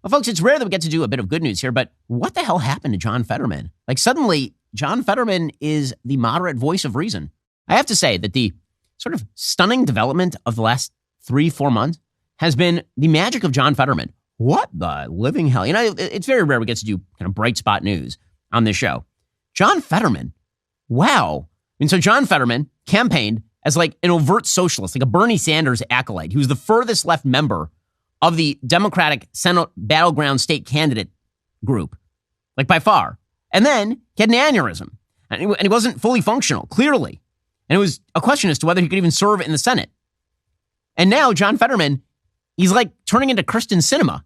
Well, folks, it's rare that we get to do a bit of good news here, but what the hell happened to John Fetterman? Like, suddenly, John Fetterman is the moderate voice of reason. I have to say that the sort of stunning development of the last 3-4 months has been the magic of John Fetterman. What the living hell? You know, it's very rare we get to do kind of bright spot news on this show. John Fetterman. Wow. So John Fetterman campaigned as like an overt socialist, like a Bernie Sanders acolyte. He was the furthest left member of the Democratic Senate battleground state candidate group, like by far. And then he had an aneurysm, and he wasn't fully functional, clearly. And it was a question as to whether he could even serve in the Senate. And now John Fetterman, he's like turning into Kristen Sinema.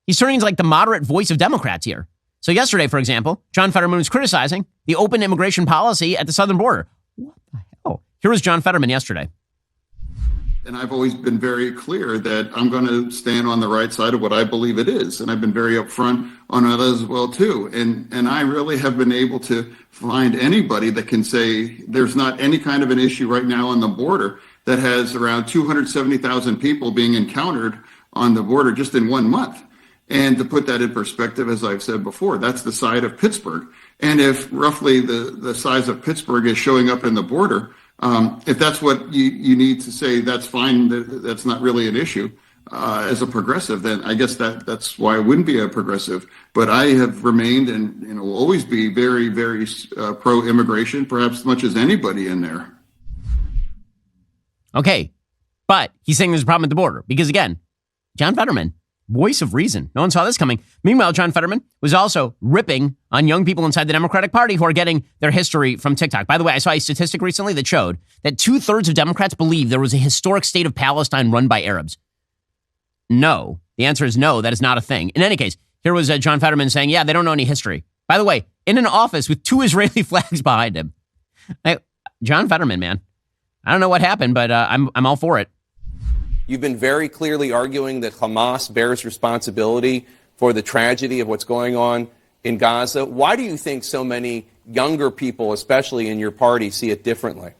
He's turning into like the moderate voice of Democrats here. So yesterday, for example, John Fetterman was criticizing the open immigration policy at the southern border. What the hell? Here was John Fetterman yesterday. And I've always been very clear that I'm going to stand on the right side of what I believe it is. And I've been very upfront on that as well, too. And I really have been able to find anybody that can say there's not any kind of an issue right now on the border that has around 270,000 people being encountered on the border just in 1 month. And to put that in perspective, as I've said before, that's the size of Pittsburgh. And if roughly the size of Pittsburgh is showing up in the border, if that's what you need to say, that's fine. That's not really an issue as a progressive. Then I guess that's why I wouldn't be a progressive. But I have remained and will always be very, very pro-immigration, perhaps as much as anybody in there. Okay, but he's saying there's a problem at the border because, again, John Fetterman, voice of reason. No one saw this coming. Meanwhile, John Fetterman was also ripping on young people inside the Democratic Party who are getting their history from TikTok. By the way, I saw a statistic recently that showed that 2/3 of Democrats believe there was a historic state of Palestine run by Arabs. No. The answer is no, that is not a thing. In any case, here was John Fetterman saying, yeah, they don't know any history. By the way, in an office with 2 Israeli flags behind him. John Fetterman, man. I don't know what happened, but I'm all for it. You've been very clearly arguing that Hamas bears responsibility for the tragedy of what's going on in Gaza. Why do you think so many younger people, especially in your party, see it differently?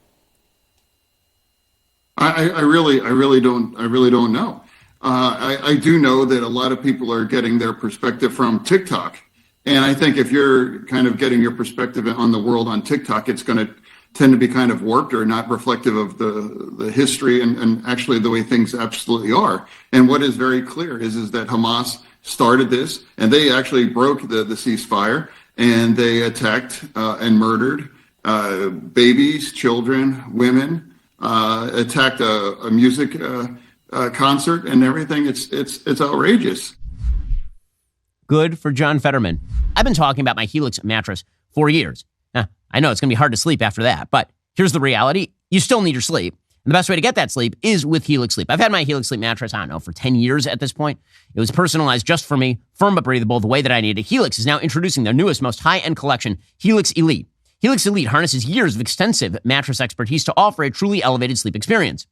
I really don't know. I do know that a lot of people are getting their perspective from TikTok. And I think if you're kind of getting your perspective on the world on TikTok, it's going to tend to be kind of warped or not reflective of the history and actually the way things absolutely are. And what is very clear is that Hamas started this, and they actually broke the ceasefire, and they attacked and murdered babies, children, women, attacked a music concert and everything. It's outrageous. Good for John Fetterman. I've been talking about my Helix mattress for years. I know it's going to be hard to sleep after that, but here's the reality. You still need your sleep. And the best way to get that sleep is with Helix Sleep. I've had my Helix Sleep mattress, I don't know, for 10 years at this point. It was personalized just for me, firm but breathable, the way that I needed. Helix is now introducing their newest, most high-end collection, Helix Elite. Helix Elite harnesses years of extensive mattress expertise to offer a truly elevated sleep experience.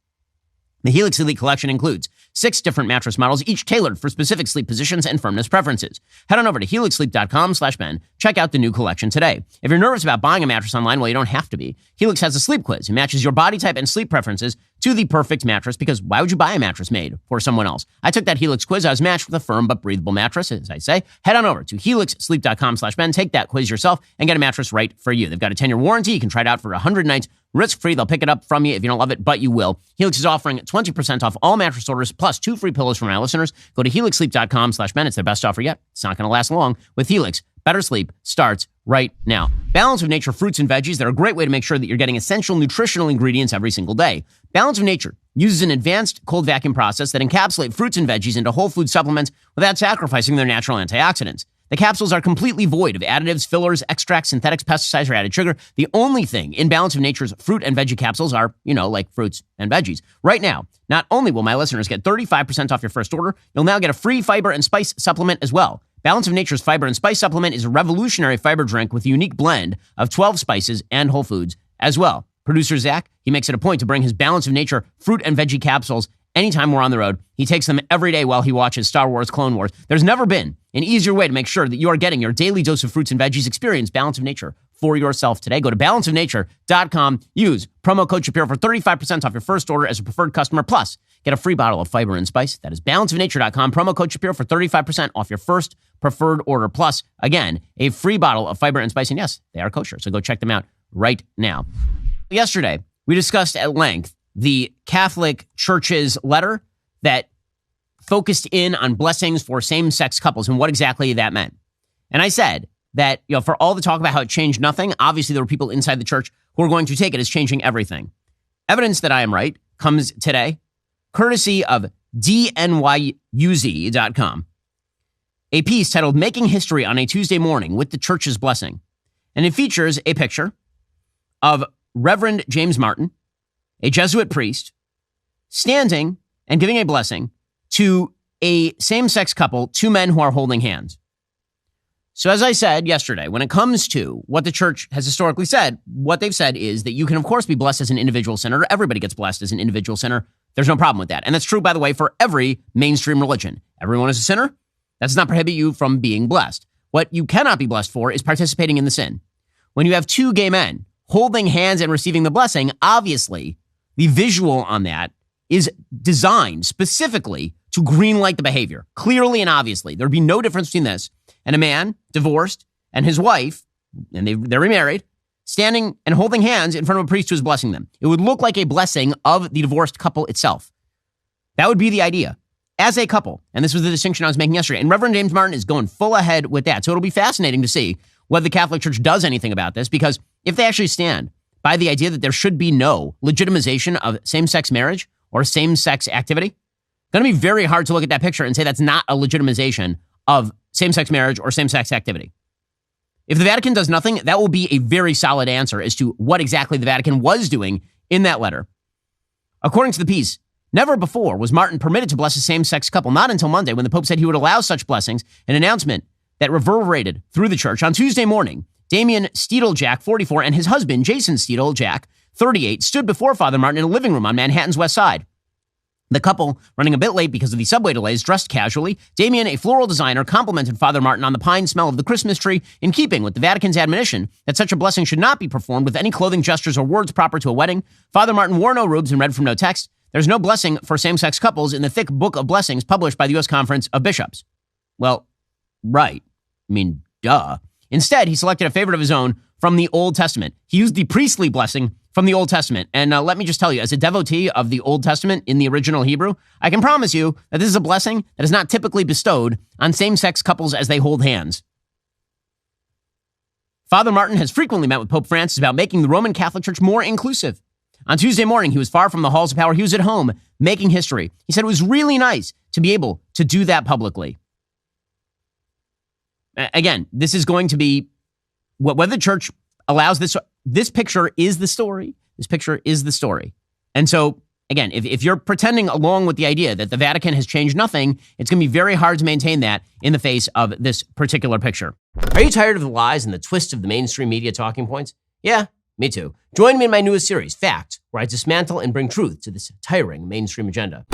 The Helix Elite collection includes 6 different mattress models, each tailored for specific sleep positions and firmness preferences. Head on over to helixsleep.com/Ben. Check out the new collection today. If you're nervous about buying a mattress online, well, you don't have to be. Helix has a sleep quiz. It matches your body type and sleep preferences to the perfect mattress, because why would you buy a mattress made for someone else? I took that Helix quiz. I was matched with a firm but breathable mattress, as I say. Head on over to helixsleep.com/Ben. Take that quiz yourself and get a mattress right for you. They've got a 10-year warranty. You can try it out for 100 nights. Risk-free. They'll pick it up from you if you don't love it, but you will. Helix is offering 20% off all mattress orders, plus 2 free pillows from our listeners. Go to helixsleep.com/Ben. It's their best offer yet. It's not going to last long. With Helix, better sleep starts right now. Balance of Nature fruits and veggies. They're a great way to make sure that you're getting essential nutritional ingredients every single day. Balance of Nature uses an advanced cold vacuum process that encapsulates fruits and veggies into whole food supplements without sacrificing their natural antioxidants. The capsules are completely void of additives, fillers, extracts, synthetics, pesticides, or added sugar. The only thing in Balance of Nature's fruit and veggie capsules are, like fruits and veggies. Right now, not only will my listeners get 35% off your first order, you'll now get a free fiber and spice supplement as well. Balance of Nature's Fiber and Spice Supplement is a revolutionary fiber drink with a unique blend of 12 spices and whole foods as well. Producer Zach, he makes it a point to bring his Balance of Nature fruit and veggie capsules anytime we're on the road. He takes them every day while he watches Star Wars Clone Wars. There's never been an easier way to make sure that you are getting your daily dose of fruits and veggies. Experience Balance of Nature for yourself today. Go to balanceofnature.com. Use promo code Shapiro for 35% off your first order as a preferred customer. Plus, Get a free bottle of Fiber and Spice. That is balanceofnature.com. Promo code Shapiro for 35% off your first preferred order. Plus, again, a free bottle of Fiber and Spice. And yes, they are kosher. So go check them out right now. Yesterday, we discussed at length the Catholic Church's letter that focused in on blessings for same-sex couples and what exactly that meant. And I said that, for all the talk about how it changed nothing, obviously there were people inside the church who are going to take it as changing everything. Evidence that I am right comes today, courtesy of dnyuz.com. A piece titled Making History on a Tuesday Morning with the Church's Blessing. And it features a picture of Reverend James Martin, a Jesuit priest, standing and giving a blessing to a same-sex couple, two men who are holding hands. So as I said yesterday, when it comes to what the church has historically said, what they've said is that you can, of course, be blessed as an individual sinner. Everybody gets blessed as an individual sinner. There's no problem with that. And that's true, by the way, for every mainstream religion. Everyone is a sinner. That does not prohibit you from being blessed. What you cannot be blessed for is participating in the sin. When you have two gay men holding hands and receiving the blessing, obviously, the visual on that is designed specifically to greenlight the behavior. Clearly and obviously, there'd be no difference between this and a man divorced and his wife, and they're remarried, standing and holding hands in front of a priest who is blessing them. It would look like a blessing of the divorced couple itself. That would be the idea. As a couple, and this was the distinction I was making yesterday, and Reverend James Martin is going full ahead with that. So it'll be fascinating to see whether the Catholic Church does anything about this, because if they actually stand by the idea that there should be no legitimization of same-sex marriage or same-sex activity, it's going to be very hard to look at that picture and say that's not a legitimization of same-sex marriage or same-sex activity. If the Vatican does nothing, that will be a very solid answer as to what exactly the Vatican was doing in that letter. According to the piece, never before was Martin permitted to bless a same-sex couple, not until Monday when the Pope said he would allow such blessings, an announcement that reverberated through the church. On Tuesday morning, Damien Steedle-Jack, 44, and his husband, Jason Steedle-Jack, 38, stood before Father Martin in a living room on Manhattan's West Side. The couple, running a bit late because of the subway delays, dressed casually. Damien, a floral designer, complimented Father Martin on the pine smell of the Christmas tree, in keeping with the Vatican's admonition that such a blessing should not be performed with any clothing, gestures, or words proper to a wedding. Father Martin wore no robes and read from no text. There's no blessing for same-sex couples in the thick book of blessings published by the U.S. Conference of Bishops. Well, right. I mean, duh. Instead, he selected a favorite of his own from the Old Testament. He used the priestly blessing from the Old Testament. And let me just tell you, as a devotee of the Old Testament in the original Hebrew, I can promise you that this is a blessing that is not typically bestowed on same-sex couples as they hold hands. Father Martin has frequently met with Pope Francis about making the Roman Catholic Church more inclusive. On Tuesday morning, he was far from the halls of power. He was at home making history. He said it was really nice to be able to do that publicly. Again, this is going to be whether the church allows this. This picture is the story. This picture is the story. And so, again, if you're pretending along with the idea that the Vatican has changed nothing, it's going to be very hard to maintain that in the face of this particular picture. Are you tired of the lies and the twist of the mainstream media talking points? Yeah, me too. Join me in my newest series, Fact, where I dismantle and bring truth to this tiring mainstream agenda.